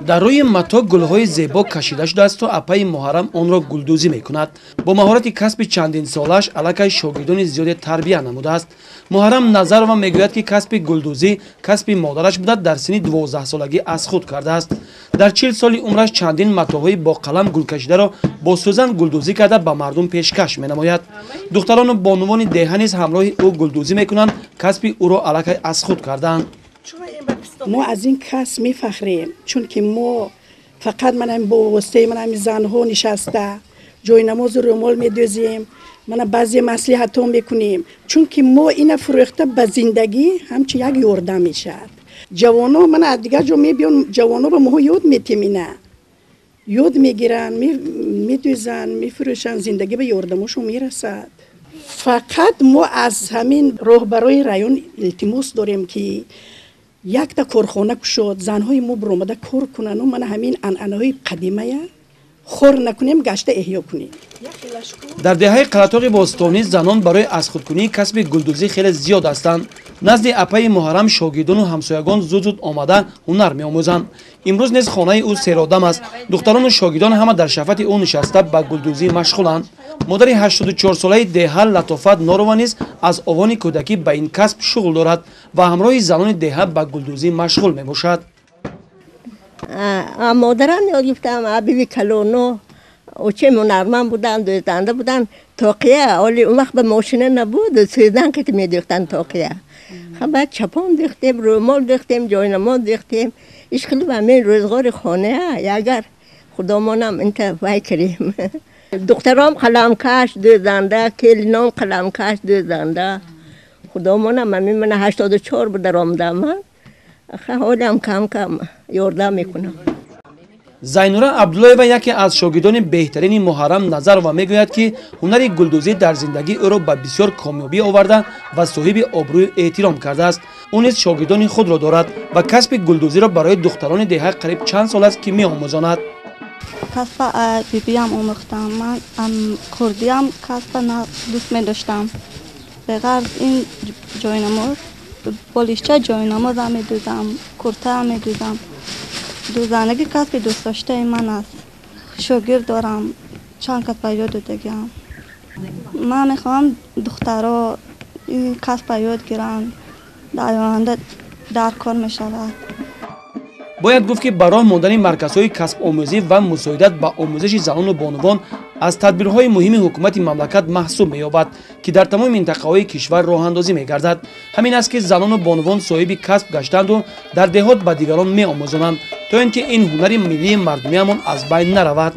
дар рӯи матоъ гулҳои зебо кашида шудааст то апаи муҳаррам онро гулдӯзӣ мекунад. бо маҳорати касби чандинсолааш аллакай шогирдони зиёде тарбия намудааст. муҳаррам Назарова мегӯяд ки касби гулдӯзӣ касби модараш буда дар синни 12-солагӣ аз худ кардааст. дар 40 соли умраш чандин матоъҳои бо қалам гулкашидаро бо сӯзан гулдӯзӣ карда ба мардум пешкаш менамояд. духтарону бонувони деҳа низ ҳамроҳи ӯ гулдӯзӣ мекунанд, касби ӯро аллакай аз худ кардаанд. ما از این کس میفخریم چون که ما فقط من با واسطه من زنها نشسته جای نماز رومال میدوزیم من بعضی مصلحت ها میکنیم چون که ما این فروخته به زندگی همچی یک یارده میشد. جوانا من از دیگر جا میبینم جوانا به ما یاد میتیمینه یاد میگیرن میدوزن میفروشن زندگی به یاردمشون میرسد. فقط ما از همین راهبرای رایون التماس داریم که یک تا کارخانه شد زنهای ما برآمده کار کنن و من همین انعنه‌های قدیمه خور نکنیم گشته احیا کنیم. дар деҳаи қалатоғи бостонӣ занон барои азхудкунии касби гулдӯзӣ хеле зиёд ҳастанд. назди апаи муҳаррам шогирдону ҳамсоягон зуд омада ҳунар меомӯзанд. имрӯз низ хонаи ӯ серодам аст. духтарону шогирдон ҳама дар шафати ӯ нишаста ба гулдӯзӣ машғуланд. модари 84-солаи деҳа Латофат Норова низ аз овони кӯдакӣ ба ин касб шуғл дорад ва ҳамроҳи занони деҳа ба гулдӯзӣ машғул мебошад. مادرم یاد گفتم عبیبی کلونو و چه هنرمند بودن دوزنده بودن تاقیه ولی اون وقت به ماشینه نبود سوزن که میدوختن تاقیه بعد چپان دیختیم رومال دیختیم جاینماز دیختیم اشکالی به همین روزگار خانه اگر خدامانم انت وای کریم دخترام قلمکش دوزنده کلینام قلمکش دوزنده خدامانم همین من 84 بود آمدم من حالم کم کم یاردم میکنم. зайнура абдуллоева яке аз шогирдони беҳтарини муҳаррам Назарова мегӯяд ки ҳунари гулдӯзӣ дар зиндагӣ ӯро ба бисёр комёбӣ оварда ва соҳиби обрӯю эҳтиром кардааст. ӯ низ шогирдони худро дорад ва касби гулдӯзиро барои духтарони деҳа қариб чанд сол аст ки меомӯзонад. کسب بیبیم آموختم من کردیم کسب دوست می داشتم به غرض این جاینماز بالیشچه جاینماز هم می دوزم کرته هم می دوزم دوزندگی کسب دوست داشته من است شاگرد دارم چند کسب یاد دادگیم من میخوام دخترها این کسب یاد گیرن در آینده در کار میشود. бояд гуфт ки ба роҳ мондани марказҳои касбомӯзӣ ва мусоидат ба омӯзиши занону бонувон аз тадбирҳои муҳими ҳукумати мамлакат маҳсуб меёбад ки дар тамоми минтақаҳои кишвар роҳандозӣ мегардад. ҳамин аст ки занону бонувон соҳиби касб гаштанду дар деҳот ба дигарон меомӯзонанд то ин ки ин ҳунари миллии мардумиамон аз байн наравад.